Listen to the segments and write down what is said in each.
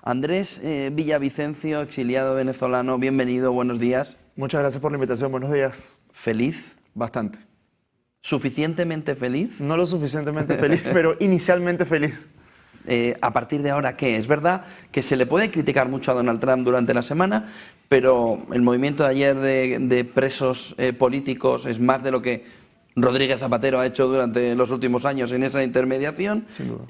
Andrés Villavicencio, exiliado venezolano, bienvenido, buenos días. Muchas gracias por la invitación, buenos días. ¿Feliz? Bastante. ¿Suficientemente feliz? No lo suficientemente feliz, pero inicialmente feliz. ¿A partir de ahora qué? Es verdad que se le puede criticar mucho a Donald Trump durante la semana, pero el movimiento de ayer de presos políticos es más de lo que Rodríguez Zapatero ha hecho durante los últimos años en esa intermediación. Sin duda.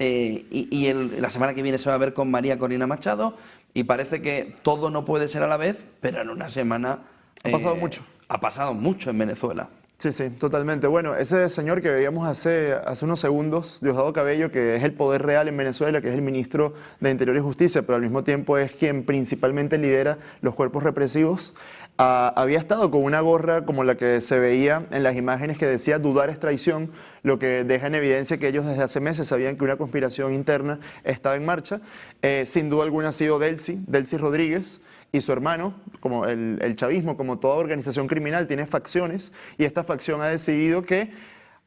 La semana que viene se va a ver con María Corina Machado y parece que todo no puede ser a la vez, pero en una semana Ha pasado mucho. Ha pasado mucho en Venezuela. Sí, sí, totalmente. Bueno, ese señor que veíamos hace unos segundos, Diosdado Cabello, que es el poder real en Venezuela, que es el ministro de Interior y Justicia, pero al mismo tiempo es quien principalmente lidera los cuerpos represivos, había estado con una gorra como la que se veía en las imágenes que decía dudar es traición, lo que deja en evidencia que ellos desde hace meses sabían que una conspiración interna estaba en marcha. Sin duda alguna ha sido Delcy Rodríguez, y su hermano, como el chavismo, como toda organización criminal, tiene facciones, y esta facción ha decidido que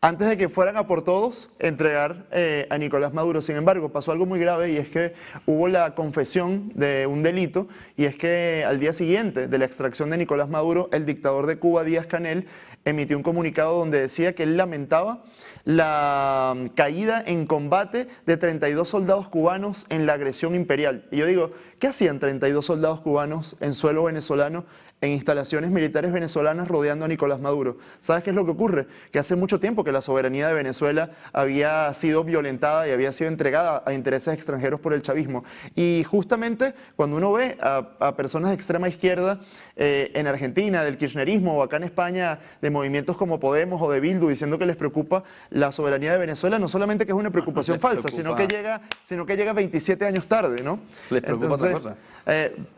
antes de que fueran a por todos, entregar a Nicolás Maduro. Sin embargo, pasó algo muy grave, y es que hubo la confesión de un delito, y es que al día siguiente de la extracción de Nicolás Maduro, el dictador de Cuba, Díaz-Canel, emitió un comunicado donde decía que él lamentaba la caída en combate de 32 soldados cubanos en la agresión imperial. Y yo digo, ¿qué hacían 32 soldados cubanos en suelo venezolano, en instalaciones militares venezolanas rodeando a Nicolás Maduro? ¿Sabes qué es lo que ocurre? Que hace mucho tiempo que la soberanía de Venezuela había sido violentada y había sido entregada a intereses extranjeros por el chavismo. Y justamente cuando uno ve a personas de extrema izquierda en Argentina, del kirchnerismo, o acá en España, de movimientos como Podemos o de Bildu, diciendo que les preocupa la soberanía de Venezuela, no solamente que es una preocupación falsa, sino que llega 27 años tarde, ¿no? ¿Les preocupa otra cosa?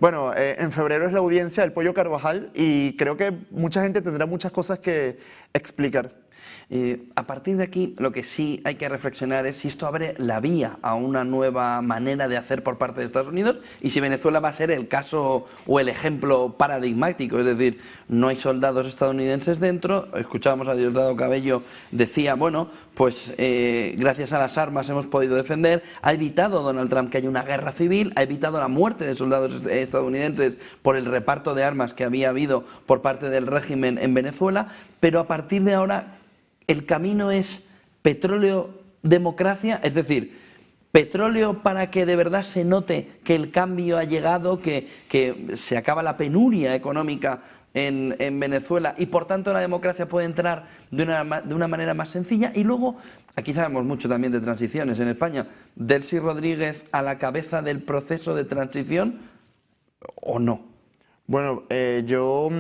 Bueno, en febrero es la audiencia del Pollo Carvajal, y creo que mucha gente tendrá muchas cosas que explicar. A partir de aquí, lo que sí hay que reflexionar es si esto abre la vía a una nueva manera de hacer por parte de Estados Unidos, y si Venezuela va a ser el caso o el ejemplo paradigmático. Es decir, no hay soldados estadounidenses dentro. Escuchábamos a Diosdado Cabello, decía, bueno, pues gracias a las armas hemos podido defender. Ha evitado Donald Trump que haya una guerra civil, ha evitado la muerte de soldados estadounidenses por el reparto de armas que había habido por parte del régimen en Venezuela, pero a partir de ahora el camino es petróleo, democracia, es decir, petróleo para que de verdad se note que el cambio ha llegado, que se acaba la penuria económica en Venezuela, y por tanto la democracia puede entrar de una manera más sencilla. Y luego, aquí sabemos mucho también de transiciones en España, Delcy Rodríguez a la cabeza del proceso de transición, ¿o no? Bueno, yo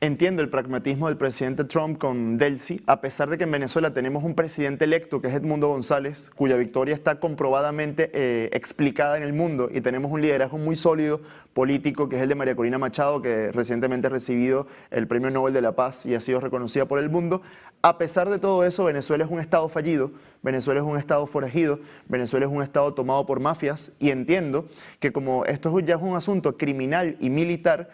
entiendo el pragmatismo del presidente Trump con Delcy, a pesar de que en Venezuela tenemos un presidente electo que es Edmundo González, cuya victoria está comprobadamente explicada en el mundo, y tenemos un liderazgo muy sólido político que es el de María Corina Machado, que recientemente ha recibido el Premio Nobel de la Paz y ha sido reconocida por el mundo. A pesar de todo eso, Venezuela es un estado fallido, Venezuela es un estado forajido, Venezuela es un estado tomado por mafias, y entiendo que como esto ya es un asunto criminal y militar,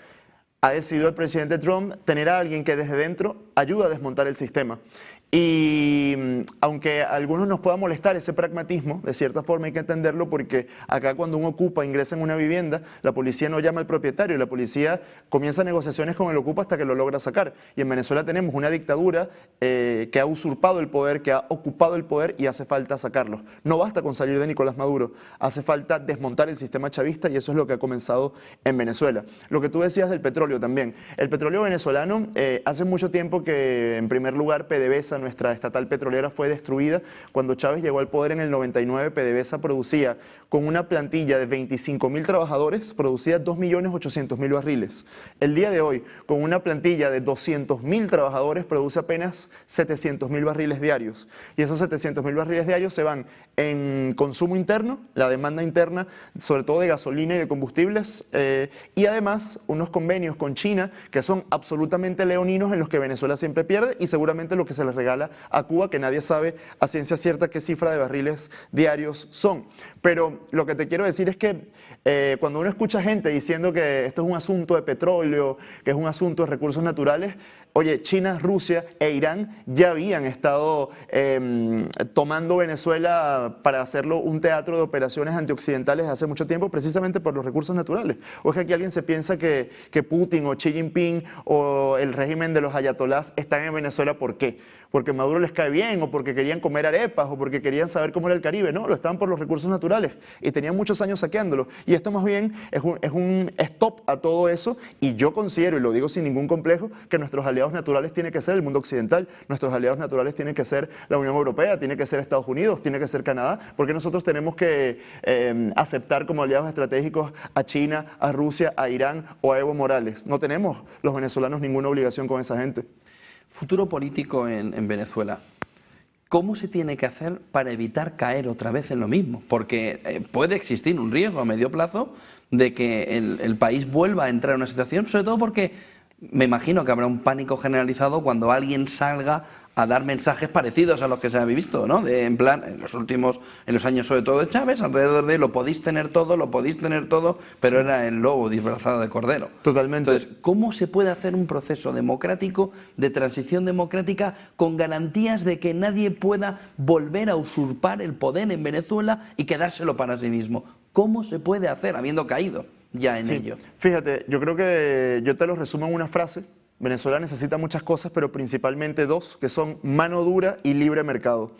ha decidido el presidente Trump tener a alguien que desde dentro ayuda a desmontar el sistema. Y aunque a algunos nos pueda molestar ese pragmatismo, de cierta forma hay que entenderlo, porque acá cuando un ocupa ingresa en una vivienda, la policía no llama al propietario, la policía comienza negociaciones con el ocupa hasta que lo logra sacar. Y en Venezuela tenemos una dictadura que ha usurpado el poder, que ha ocupado el poder, y hace falta sacarlos. No basta con salir de Nicolás Maduro, hace falta desmontar el sistema chavista, y eso es lo que ha comenzado en Venezuela. Lo que tú decías del petróleo también. El petróleo venezolano, hace mucho tiempo que, en primer lugar, PDVSA, nuestra estatal petrolera, fue destruida. Cuando Chávez llegó al poder en el 99, PDVSA producía, con una plantilla de 25.000 trabajadores, producía 2.800.000 barriles. El día de hoy, con una plantilla de 200.000 trabajadores, produce apenas 700.000 barriles diarios. Y esos 700.000 barriles diarios se van en consumo interno, la demanda interna, sobre todo de gasolina y de combustibles, y además unos convenios con China que son absolutamente leoninos, en los que Venezuela siempre pierde, y seguramente lo que se les regala a Cuba, que nadie sabe a ciencia cierta qué cifra de barriles diarios son. Pero lo que te quiero decir es que cuando uno escucha gente diciendo que esto es un asunto de petróleo, que es un asunto de recursos naturales, oye, China, Rusia e Irán ya habían estado tomando Venezuela para hacerlo un teatro de operaciones antioccidentales hace mucho tiempo, precisamente por los recursos naturales. ¿O es que aquí alguien se piensa que Putin o Xi Jinping o el régimen de los ayatolás están en Venezuela? ¿Por qué? ¿Porque Maduro les cae bien o porque querían comer arepas o porque querían saber cómo era el Caribe? No, lo estaban por los recursos naturales y tenían muchos años saqueándolo. Y esto más bien es un stop a todo eso, y yo considero, y lo digo sin ningún complejo, que nuestros aliados naturales tienen que ser el mundo occidental, nuestros aliados naturales tienen que ser la Unión Europea, tiene que ser Estados Unidos, tiene que ser Canadá, porque nosotros tenemos que aceptar como aliados estratégicos a China, a Rusia, a Irán o a Evo Morales. No tenemos los venezolanos ninguna obligación con esa gente. Futuro político en Venezuela. ¿Cómo se tiene que hacer para evitar caer otra vez en lo mismo? Porque puede existir un riesgo a medio plazo de que el país vuelva a entrar en una situación, sobre todo porque me imagino que habrá un pánico generalizado cuando alguien salga a dar mensajes parecidos a los que se ha visto, ¿no? En plan, en los años sobre todo de Chávez, alrededor de lo podéis tener todo, pero sí, era el lobo disfrazado de cordero. Totalmente. Entonces, ¿cómo se puede hacer un proceso democrático, de transición democrática, con garantías de que nadie pueda volver a usurpar el poder en Venezuela y quedárselo para sí mismo? ¿Cómo se puede hacer habiendo caído ya en ello? Fíjate, yo creo que yo te lo resumo en una frase. Venezuela necesita muchas cosas, pero principalmente dos, que son mano dura y libre mercado.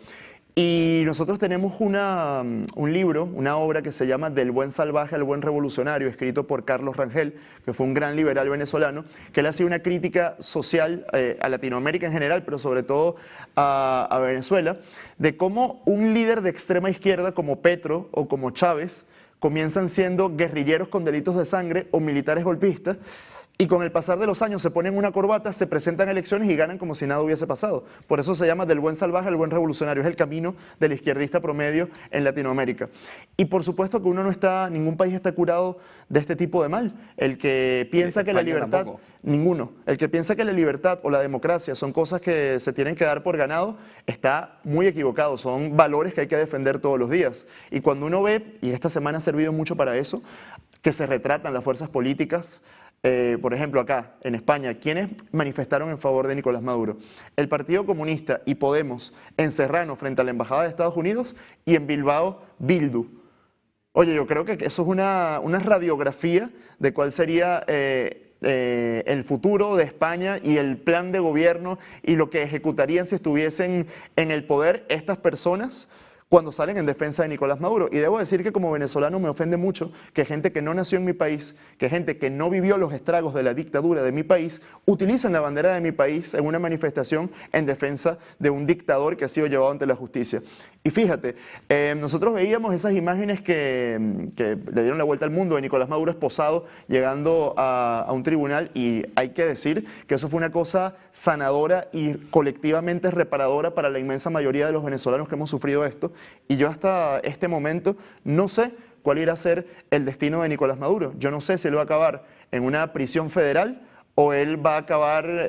Y nosotros tenemos un libro, una obra que se llama Del buen salvaje al buen revolucionario, escrito por Carlos Rangel, que fue un gran liberal venezolano, que él hacía una crítica social a Latinoamérica en general, pero sobre todo a Venezuela, de cómo un líder de extrema izquierda como Petro o como Chávez comienzan siendo guerrilleros con delitos de sangre o militares golpistas, y con el pasar de los años se ponen una corbata, se presentan a elecciones y ganan como si nada hubiese pasado. Por eso se llama Del buen salvaje al buen revolucionario. Es el camino del izquierdista promedio en Latinoamérica. Y por supuesto que ningún país está curado de este tipo de mal. El que piensa que la libertad... Tampoco. Ninguno. El que piensa que la libertad o la democracia son cosas que se tienen que dar por ganado, está muy equivocado. Son valores que hay que defender todos los días. Y cuando uno ve, y esta semana ha servido mucho para eso, que se retratan las fuerzas políticas. Por ejemplo, acá en España, ¿quiénes manifestaron en favor de Nicolás Maduro? El Partido Comunista y Podemos en Serrano frente a la Embajada de Estados Unidos, y en Bilbao, Bildu. Oye, yo creo que eso es una radiografía de cuál sería el futuro de España y el plan de gobierno y lo que ejecutarían si estuviesen en el poder estas personas cuando salen en defensa de Nicolás Maduro. Y debo decir que como venezolano me ofende mucho que gente que no nació en mi país, que gente que no vivió los estragos de la dictadura de mi país, utilicen la bandera de mi país en una manifestación en defensa de un dictador que ha sido llevado ante la justicia. Y fíjate, nosotros veíamos esas imágenes que le dieron la vuelta al mundo de Nicolás Maduro esposado llegando a un tribunal, y hay que decir que eso fue una cosa sanadora y colectivamente reparadora para la inmensa mayoría de los venezolanos que hemos sufrido esto. Y yo hasta este momento no sé cuál irá a ser el destino de Nicolás Maduro. Yo no sé si él va a acabar en una prisión federal o él va a acabar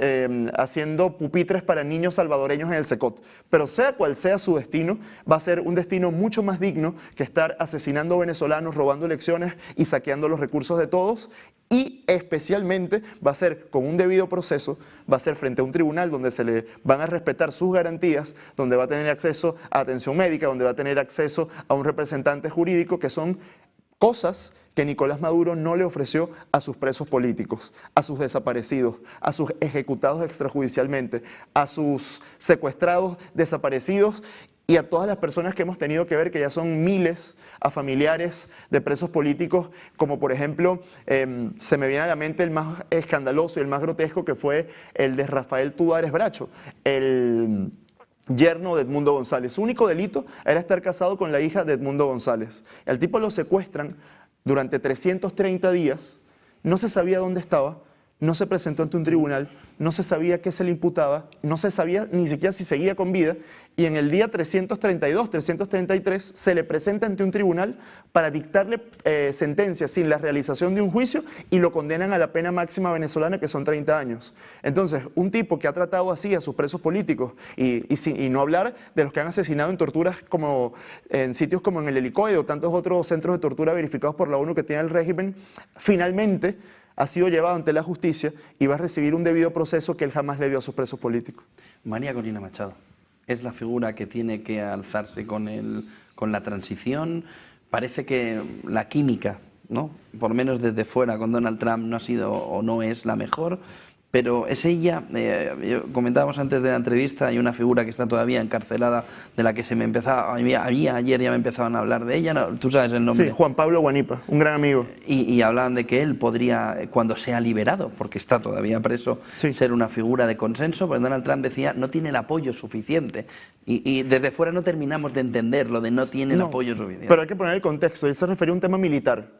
haciendo pupitres para niños salvadoreños en el Secot. Pero sea cual sea su destino, va a ser un destino mucho más digno que estar asesinando venezolanos, robando elecciones y saqueando los recursos de todos. Y especialmente va a ser con un debido proceso, va a ser frente a un tribunal donde se le van a respetar sus garantías, donde va a tener acceso a atención médica, donde va a tener acceso a un representante jurídico, que son cosas que Nicolás Maduro no le ofreció a sus presos políticos, a sus desaparecidos, a sus ejecutados extrajudicialmente, a sus secuestrados, desaparecidos y a todas las personas que hemos tenido que ver, que ya son miles, a familiares de presos políticos, como por ejemplo, se me viene a la mente el más escandaloso y el más grotesco, que fue el de Rafael Tudares Bracho, el yerno de Edmundo González. Su único delito era estar casado con la hija de Edmundo González. Al tipo lo secuestran durante 330 días, no se sabía dónde estaba, no se presentó ante un tribunal, no se sabía qué se le imputaba, no se sabía ni siquiera si seguía con vida, y en el día 332, 333 se le presenta ante un tribunal para dictarle sentencia sin la realización de un juicio y lo condenan a la pena máxima venezolana, que son 30 años. Entonces, un tipo que ha tratado así a sus presos políticos y no hablar de los que han asesinado en torturas como en sitios como en el Helicoide o tantos otros centros de tortura verificados por la ONU que tiene el régimen, finalmente ha sido llevado ante la justicia y va a recibir un debido proceso que él jamás le dio a sus presos políticos. María Corina Machado es la figura que tiene que alzarse con la transición. Parece que la química, ¿no?, por lo menos desde fuera, con Donald Trump no ha sido o no es la mejor, pero es ella, comentábamos antes de la entrevista, hay una figura que está todavía encarcelada, de la que se me empezaba, ayer ya me empezaban a hablar de ella, ¿no? Tú sabes el nombre. Sí, Juan Pablo Guanipa, un gran amigo. Y hablaban de que él podría, cuando sea liberado, porque está todavía preso, sí, ser una figura de consenso, pero Donald Trump decía, no tiene el apoyo suficiente. Y desde fuera no terminamos de entender lo de no tiene el apoyo suficiente. Pero hay que poner el contexto, él se refería a un tema militar.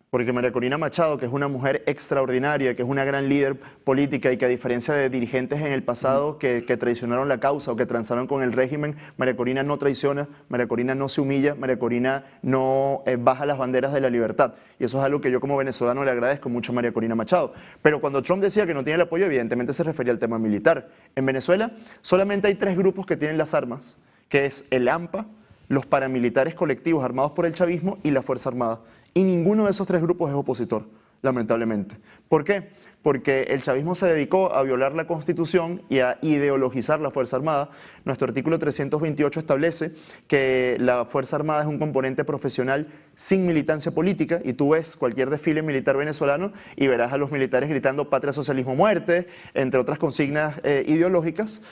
Porque María Corina Machado, que es una mujer extraordinaria, que es una gran líder política y que a diferencia de dirigentes en el pasado que traicionaron la causa o que transaron con el régimen, María Corina no traiciona, María Corina no se humilla, María Corina no baja las banderas de la libertad. Y eso es algo que yo como venezolano le agradezco mucho a María Corina Machado. Pero cuando Trump decía que no tiene el apoyo, evidentemente se refería al tema militar. En Venezuela solamente hay 3 grupos que tienen las armas, que es el AMPA, los paramilitares colectivos armados por el chavismo y la Fuerza Armada. Y ninguno de esos 3 grupos es opositor, lamentablemente. ¿Por qué? Porque el chavismo se dedicó a violar la Constitución y a ideologizar la Fuerza Armada. Nuestro artículo 328 establece que la Fuerza Armada es un componente profesional sin militancia política, y tú ves cualquier desfile militar venezolano y verás a los militares gritando patria, socialismo, muerte, entre otras consignas ideológicas.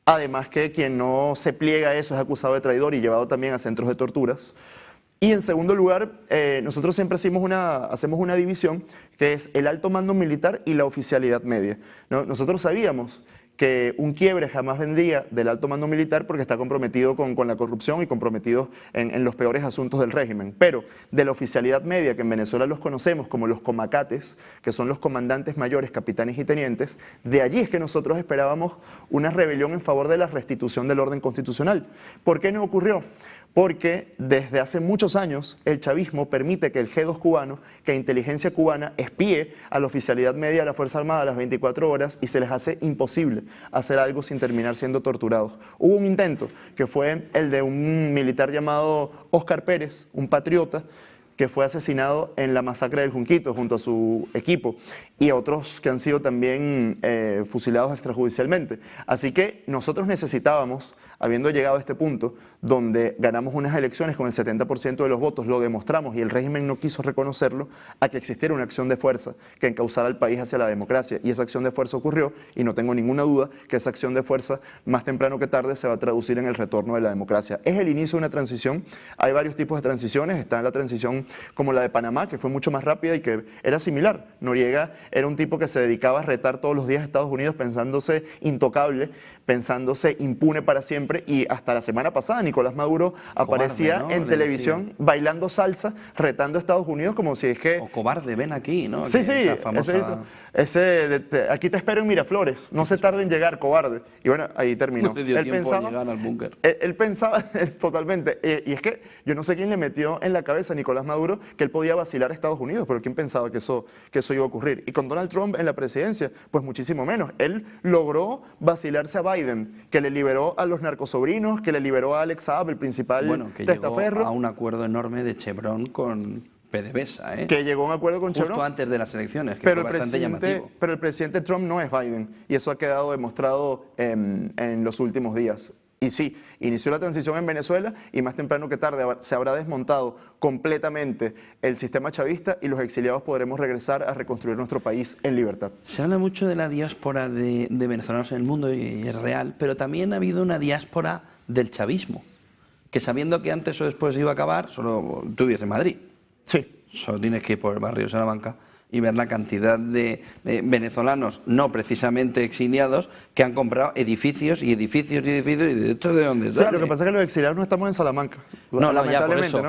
Además que quien no se pliega a eso es acusado de traidor y llevado también a centros de torturas. Y en segundo lugar, nosotros siempre hacemos una división que es el alto mando militar y la oficialidad media, ¿no? Nosotros sabíamos que un quiebre jamás vendría del alto mando militar porque está comprometido con la corrupción y comprometido en los peores asuntos del régimen. Pero de la oficialidad media, que en Venezuela los conocemos como los comacates, que son los comandantes mayores, capitanes y tenientes, de allí es que nosotros esperábamos una rebelión en favor de la restitución del orden constitucional. ¿Por qué no ocurrió? Porque desde hace muchos años el chavismo permite que el G2 cubano, que inteligencia cubana, espíe a la oficialidad media de la Fuerza Armada a las 24 horas y se les hace imposible hacer algo sin terminar siendo torturados. Hubo un intento, que fue el de un militar llamado Óscar Pérez, un patriota, que fue asesinado en la masacre del Junquito junto a su equipo, y otros que han sido también fusilados extrajudicialmente. Así que nosotros necesitábamos, habiendo llegado a este punto, donde ganamos unas elecciones con el 70% de los votos, lo demostramos y el régimen no quiso reconocerlo, a que existiera una acción de fuerza que encauzara al país hacia la democracia. Y esa acción de fuerza ocurrió, y no tengo ninguna duda que esa acción de fuerza, más temprano que tarde, se va a traducir en el retorno de la democracia. Es el inicio de una transición. Hay varios tipos de transiciones. Está la transición como la de Panamá, que fue mucho más rápida y que era similar. Noriega era un tipo que se dedicaba a retar todos los días a Estados Unidos pensándose intocable, pensándose impune para siempre, y hasta la semana pasada Nicolás Maduro aparecía cobarde, ¿no?, en televisión bailando salsa, retando a Estados Unidos como si es que... O cobarde, ven aquí, ¿no? Sí, sí, aquí te espero en Miraflores, no se tarde en llegar, cobarde. Y bueno, ahí terminó. No le dio tiempo a llegar al búnker. Él pensaba totalmente, y es que yo no sé quién le metió en la cabeza a Nicolás Maduro que él podía vacilar a Estados Unidos, pero quién pensaba que eso iba a ocurrir. Y con Donald Trump en la presidencia, pues muchísimo menos. Él logró vacilarse a Biden, que le liberó a los narcosobrinos, que le liberó a Alex Saab, el principal testaferro. Llegó a un acuerdo enorme de Chevron con PDVSA, ¿eh? Que llegó a un acuerdo con Chevron. Justo antes de las elecciones, que fue bastante llamativo. Pero el presidente Trump no es Biden, y eso ha quedado demostrado en los últimos días. Y sí, inició la transición en Venezuela y más temprano que tarde se habrá desmontado completamente el sistema chavista y los exiliados podremos regresar a reconstruir nuestro país en libertad. Se habla mucho de la diáspora de venezolanos en el mundo y es real, pero también ha habido una diáspora del chavismo, que sabiendo que antes o después iba a acabar, solo tú vives en Madrid. Sí. Solo tienes que ir por el barrio de Salamanca y ver la cantidad de venezolanos, no precisamente exiliados, que han comprado edificios y edificios y edificios, y de esto de dónde sale. Sí, lo que pasa es que los exiliados no estamos en Salamanca. No, ya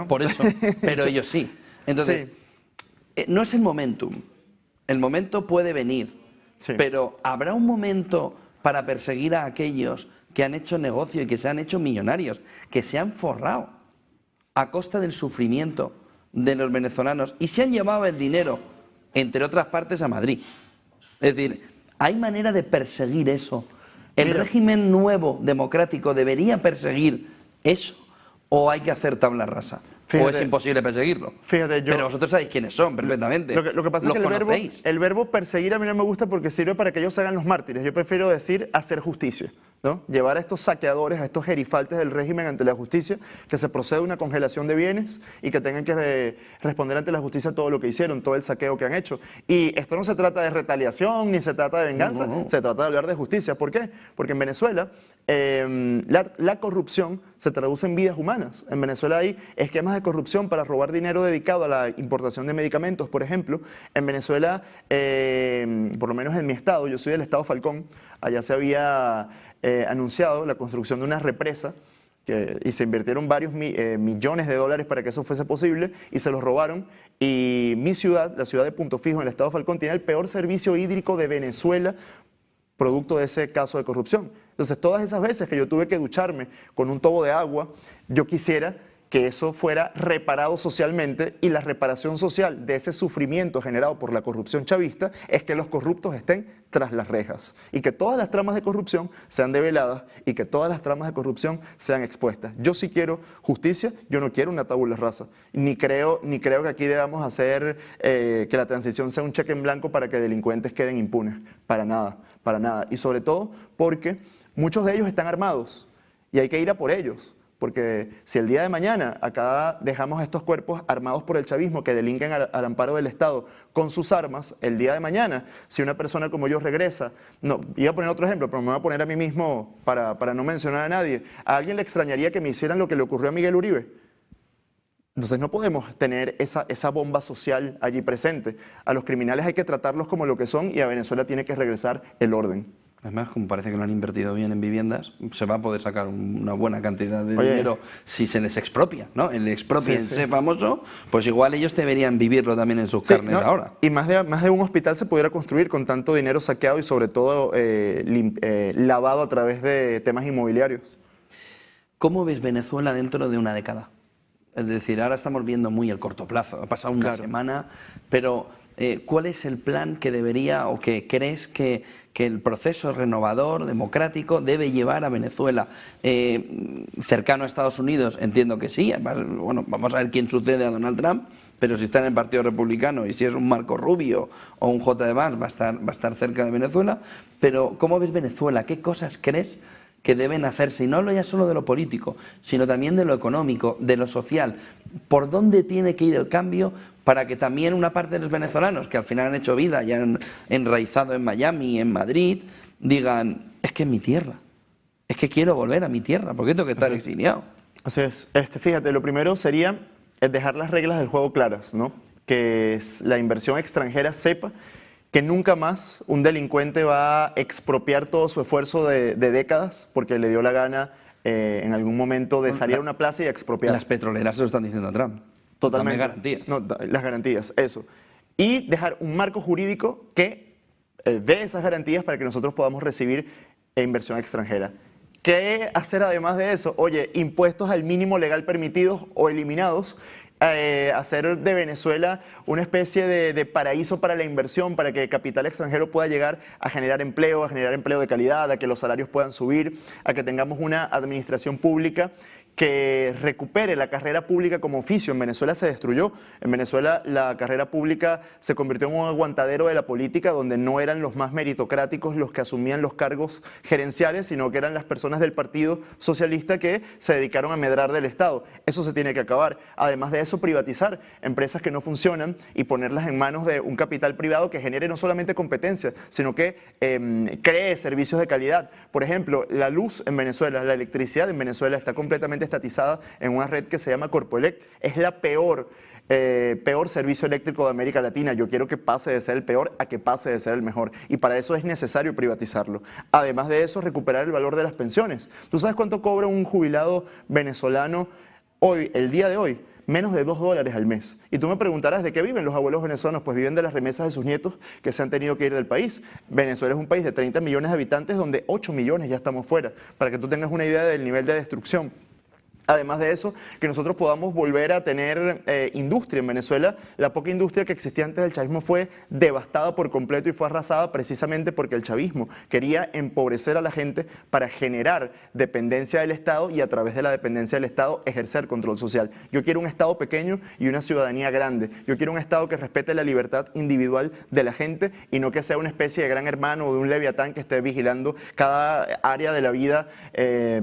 por eso, pero ellos sí. Entonces, no es el momentum. El momento puede venir, Sí. pero ¿habrá un momento para perseguir a aquellos que han hecho negocio y que se han hecho millonarios, que se han forrado a costa del sufrimiento de los venezolanos y se han llevado el dinero, entre otras partes, a Madrid? Es decir, ¿hay manera de perseguir eso? ¿El régimen nuevo democrático debería perseguir eso o hay que hacer tabla rasa? Fíjate, ¿O es imposible perseguirlo? Fíjate, Pero vosotros sabéis quiénes son perfectamente. Lo que pasa es que el verbo perseguir a mí no me gusta porque sirve para que ellos se hagan los mártires. Yo prefiero decir hacer justicia, ¿no? Llevar a estos saqueadores, a estos gerifaltes del régimen ante la justicia, que se proceda una congelación de bienes y que tengan que responder ante la justicia todo lo que hicieron, todo el saqueo que han hecho. Y esto no se trata de retaliación ni se trata de venganza, se trata de hablar de justicia. ¿Por qué? Porque en Venezuela la corrupción se traduce en vidas humanas. En Venezuela hay esquemas de corrupción para robar dinero dedicado a la importación de medicamentos, por ejemplo. En Venezuela, por lo menos en mi estado, yo soy del estado Falcón, allá se había anunciado la construcción de una represa y se invirtieron varios millones de dólares para que eso fuese posible y se los robaron. Y mi ciudad, la ciudad de Punto Fijo, en el estado Falcón, tiene el peor servicio hídrico de Venezuela, producto de ese caso de corrupción. Entonces, todas esas veces que yo tuve que ducharme con un tobo de agua, yo quisiera que eso fuera reparado socialmente, y la reparación social de ese sufrimiento generado por la corrupción chavista es que los corruptos estén tras las rejas y que todas las tramas de corrupción sean develadas y que todas las tramas de corrupción sean expuestas. Yo sí quiero justicia, yo no quiero una tabula rasa, ni creo que aquí debamos hacer que la transición sea un cheque en blanco para que delincuentes queden impunes, para nada, y sobre todo porque muchos de ellos están armados y hay que ir a por ellos. Porque si el día de mañana acá dejamos estos cuerpos armados por el chavismo que delinquen al amparo del Estado con sus armas, el día de mañana, si una persona como yo regresa, no, iba a poner otro ejemplo, pero me voy a poner a mí mismo para no mencionar a nadie, ¿a alguien le extrañaría que me hicieran lo que le ocurrió a Miguel Uribe? Entonces no podemos tener esa bomba social allí presente. A los criminales hay que tratarlos como lo que son y a Venezuela tiene que regresar el orden. Además, como parece que lo han invertido bien en viviendas, se va a poder sacar una buena cantidad de dinero si se les expropia, ¿no? El expropiense famoso, pues igual ellos deberían vivirlo también en sus carnes ahora. Y más de un hospital se pudiera construir con tanto dinero saqueado y sobre todo lavado a través de temas inmobiliarios. ¿Cómo ves Venezuela dentro de una década? Es decir, ahora estamos viendo muy el corto plazo, ha pasado una semana, pero ¿cuál es el plan que debería o que crees que el proceso renovador, democrático, debe llevar a Venezuela? Cercano a Estados Unidos, entiendo que sí. Bueno, vamos a ver quién sucede a Donald Trump, pero si está en el Partido Republicano y si es un Marco Rubio o un J. Vance, va a estar cerca de Venezuela. Pero ¿cómo ves Venezuela? ¿Qué cosas crees que deben hacerse? Y no hablo ya solo de lo político, sino también de lo económico, de lo social. ¿Por dónde tiene que ir el cambio para que también una parte de los venezolanos, que al final han hecho vida y han enraizado en Miami, en Madrid, digan, es que es mi tierra, es que quiero volver a mi tierra, ¿por qué tengo que estar exiliado? Así es. Fíjate, lo primero sería dejar las reglas del juego claras, ¿no? Que la inversión extranjera sepa que nunca más un delincuente va a expropiar todo su esfuerzo de décadas porque le dio la gana en algún momento de salir a una plaza y expropiar. Las petroleras se lo están diciendo a Trump. Totalmente. Dame garantías. No, las garantías, eso. Y dejar un marco jurídico que dé esas garantías para que nosotros podamos recibir inversión extranjera. ¿Qué hacer además de eso? Oye, impuestos al mínimo legal permitidos o eliminados. Hacer de Venezuela una especie de paraíso para la inversión, para que capital extranjero pueda llegar a generar empleo de calidad, a que los salarios puedan subir, a que tengamos una administración pública que recupere la carrera pública como oficio. En Venezuela se destruyó. En Venezuela la carrera pública se convirtió en un aguantadero de la política donde no eran los más meritocráticos los que asumían los cargos gerenciales, sino que eran las personas del Partido Socialista que se dedicaron a medrar del Estado. Eso se tiene que acabar. Además de eso, privatizar empresas que no funcionan y ponerlas en manos de un capital privado que genere no solamente competencia, sino que cree servicios de calidad. Por ejemplo, la luz en Venezuela, la electricidad en Venezuela está completamente estatizada en una red que se llama Corpoelect. Es la peor servicio eléctrico de América Latina. Yo quiero que pase de ser el peor a que pase de ser el mejor. Y para eso es necesario privatizarlo. Además de eso, recuperar el valor de las pensiones. ¿Tú sabes cuánto cobra un jubilado venezolano hoy, el día de hoy? menos de $2 al mes. Y tú me preguntarás, ¿de qué viven los abuelos venezolanos? Pues viven de las remesas de sus nietos que se han tenido que ir del país. Venezuela es un país de 30 millones de habitantes donde 8 millones ya estamos fuera, para que tú tengas una idea del nivel de destrucción. Además de eso, que nosotros podamos volver a tener industria en Venezuela. La poca industria que existía antes del chavismo fue devastada por completo y fue arrasada precisamente porque el chavismo quería empobrecer a la gente para generar dependencia del Estado y a través de la dependencia del Estado ejercer control social. Yo quiero un Estado pequeño y una ciudadanía grande. Yo quiero un Estado que respete la libertad individual de la gente y no que sea una especie de gran hermano o de un leviatán que esté vigilando cada área de la vida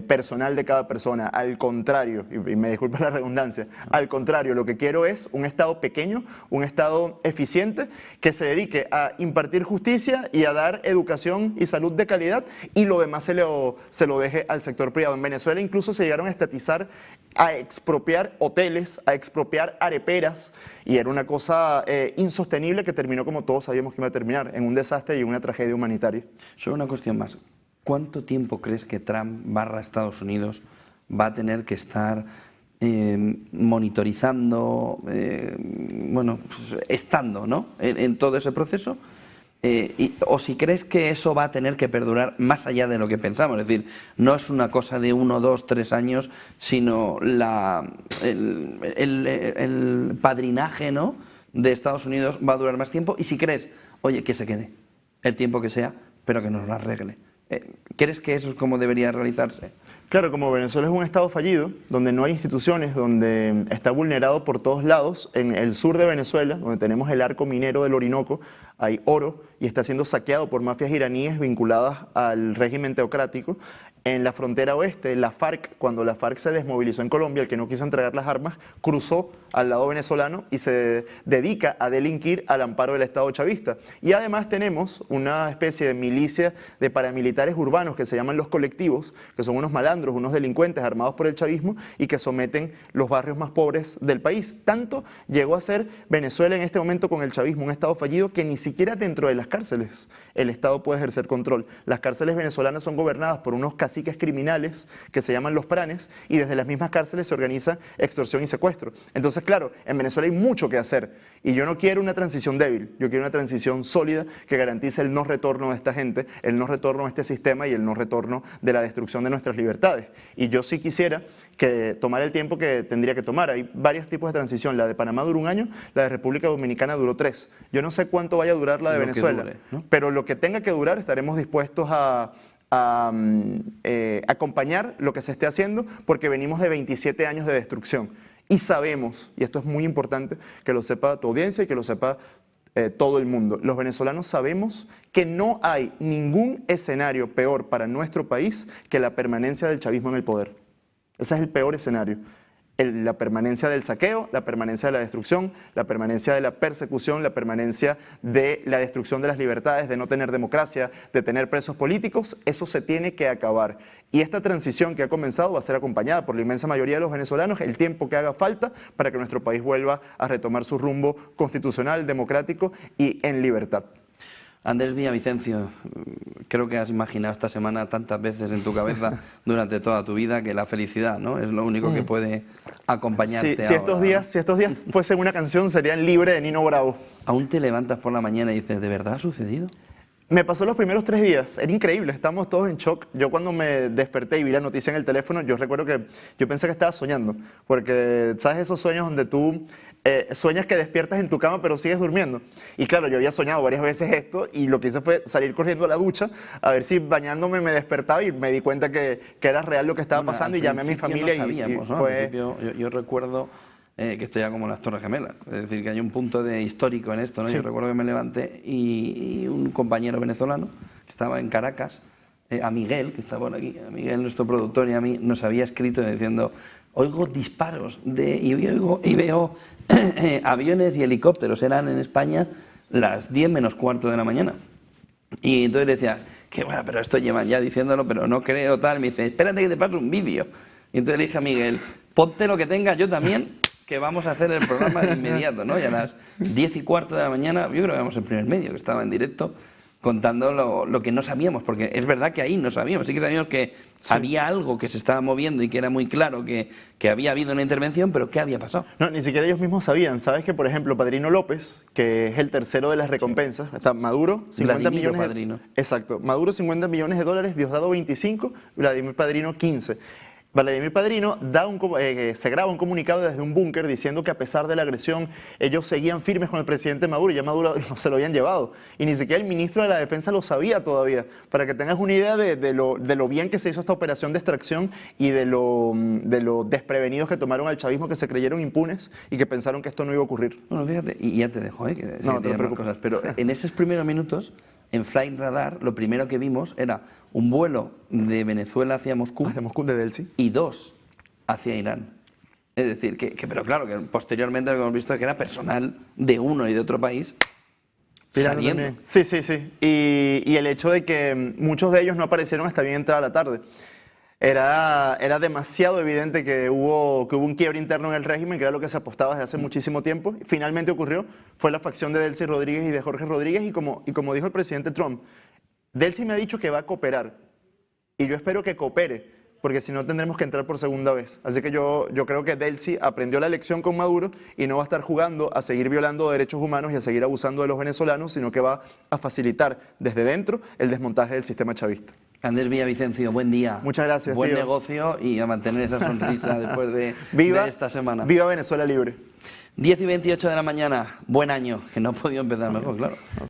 personal de cada persona. Al contrario, y me disculpa la redundancia, al contrario, lo que quiero es un Estado pequeño, un Estado eficiente que se dedique a impartir justicia y a dar educación y salud de calidad y lo demás se lo deje al sector privado. En Venezuela incluso se llegaron a estatizar, a expropiar hoteles, a expropiar areperas y era una cosa insostenible que terminó como todos sabíamos que iba a terminar, en un desastre y una tragedia humanitaria. Solo una cuestión más. ¿Cuánto tiempo crees que Trump / Estados Unidos va a tener que estar monitorizando, bueno, pues, estando, ¿no?, en todo ese proceso? O si crees que eso va a tener que perdurar más allá de lo que pensamos, es decir, no es una cosa de 1, 2, 3 años, sino el padrinaje, ¿no?, de Estados Unidos va a durar más tiempo. Y si crees, oye, que se quede el tiempo que sea, pero que nos lo arregle. ¿Crees que eso es como debería realizarse? Claro, como Venezuela es un estado fallido, donde no hay instituciones, donde está vulnerado por todos lados, en el sur de Venezuela, donde tenemos el arco minero del Orinoco, hay oro y está siendo saqueado por mafias iraníes vinculadas al régimen teocrático. En la frontera oeste, la FARC, cuando la FARC se desmovilizó en Colombia, el que no quiso entregar las armas, cruzó al lado venezolano y se dedica a delinquir al amparo del Estado chavista. Y además tenemos una especie de milicia de paramilitares urbanos que se llaman los colectivos, que son unos malandros, unos delincuentes armados por el chavismo y que someten los barrios más pobres del país. Tanto llegó a ser Venezuela en este momento con el chavismo un Estado fallido que ni siquiera dentro de las cárceles el Estado puede ejercer control. Las cárceles venezolanas son gobernadas por unos caciques criminales que se llaman los pranes y desde las mismas cárceles se organiza extorsión y secuestro. Entonces, claro, en Venezuela hay mucho que hacer y yo no quiero una transición débil, yo quiero una transición sólida que garantice el no retorno de esta gente, el no retorno de este sistema y el no retorno de la destrucción de nuestras libertades. Y yo sí quisiera que tomara el tiempo que tendría que tomar. Hay varios tipos de transición. La de Panamá duró 1 año, la de República Dominicana duró 3. Yo no sé cuánto vaya a durar la de Venezuela, dure, ¿no? Pero lo que tenga que durar estaremos dispuestos a acompañar lo que se esté haciendo porque venimos de 27 años de destrucción y sabemos, y esto es muy importante que lo sepa tu audiencia y que lo sepa todo el mundo, los venezolanos sabemos que no hay ningún escenario peor para nuestro país que la permanencia del chavismo en el poder. Ese es el peor escenario. La permanencia del saqueo, la permanencia de la destrucción, la permanencia de la persecución, la permanencia de la destrucción de las libertades, de no tener democracia, de tener presos políticos, eso se tiene que acabar. Y esta transición que ha comenzado va a ser acompañada por la inmensa mayoría de los venezolanos el tiempo que haga falta para que nuestro país vuelva a retomar su rumbo constitucional, democrático y en libertad. Andrés Villavicencio, creo que has imaginado esta semana tantas veces en tu cabeza durante toda tu vida que la felicidad, ¿no?, es lo único que puede acompañarte. Sí, si estos días fuesen una canción serían Libre de Nino Bravo. ¿Aún te levantas por la mañana y dices, ¿de verdad ha sucedido? Me pasó los primeros 3 días, era increíble, estábamos todos en shock. Yo cuando me desperté y vi la noticia en el teléfono, yo recuerdo que yo pensé que estaba soñando, porque ¿sabes esos sueños donde tú sueñas que despiertas en tu cama pero sigues durmiendo? Y claro, yo había soñado varias veces esto y lo que hice fue salir corriendo a la ducha a ver si bañándome me despertaba y me di cuenta que era real lo que estaba pasando y llamé a mi familia no sabíamos, y fue... yo recuerdo que esto ya como las Torres Gemelas, es decir, que hay un punto histórico en esto, ¿no? Sí. Yo recuerdo que me levanté y un compañero venezolano que estaba en Caracas, a Miguel, que está por aquí, a Miguel, nuestro productor, y a mí, nos había escrito diciendo, oigo disparos y veo aviones y helicópteros, eran en España las 10 menos cuarto de la mañana. Y entonces le decía, que bueno, pero esto llevan ya diciéndolo, pero no creo tal. Me dice, espérate que te paso un vídeo. Y entonces le dije a Miguel, ponte lo que tenga, yo también, que vamos a hacer el programa de inmediato, ¿no? Y a las 10 y cuarto de la mañana, yo creo que vamos en Primer Medio, que estaba en directo, contando lo que no sabíamos, porque es verdad que ahí no sabíamos, sí que sabíamos que había algo que se estaba moviendo y que era muy claro que había habido una intervención, pero ¿qué había pasado? No, ni siquiera ellos mismos sabían. Sabes que, por ejemplo, Padrino López, que es el tercero de las recompensas, está Maduro, 50 Vladimiro millones. Padrino. Exacto, Maduro, 50 millones de dólares, Diosdado 25, Vladimir Padrino 15. Vladimir Padrino se graba un comunicado desde un búnker diciendo que a pesar de la agresión, ellos seguían firmes con el presidente Maduro y ya Maduro no se lo habían llevado. Y ni siquiera el ministro de la Defensa lo sabía todavía. Para que tengas una idea de lo bien que se hizo esta operación de extracción y de lo desprevenidos que tomaron al chavismo, que se creyeron impunes y que pensaron que esto no iba a ocurrir. Bueno, fíjate, y ya te dejo, que No, te tienes más preocupes. cosas, pero en esos primeros minutos, en Flight Radar, lo primero que vimos era un vuelo de Venezuela hacia Moscú De Moscú, de Delsi. y 2 hacia Irán. Es decir, pero claro, que posteriormente lo que hemos visto es que era personal de uno y de otro país saliendo. También. Sí, sí, sí. Y el hecho de que muchos de ellos no aparecieron hasta bien entrada la tarde. Era demasiado evidente que hubo un quiebre interno en el régimen, que era lo que se apostaba desde hace muchísimo tiempo. Finalmente ocurrió, fue la facción de Delcy Rodríguez y de Jorge Rodríguez, y como dijo el presidente Trump, Delcy me ha dicho que va a cooperar, y yo espero que coopere, porque si no tendremos que entrar por segunda vez. Así que yo creo que Delcy aprendió la lección con Maduro y no va a estar jugando a seguir violando derechos humanos y a seguir abusando de los venezolanos, sino que va a facilitar desde dentro el desmontaje del sistema chavista. Andrés Villavicencio, buen día. Muchas gracias, Buen tío. negocio y a mantener esa sonrisa después de esta semana. Viva Venezuela libre. 10:28 de la mañana, buen año, que no ha podido empezar mejor, claro.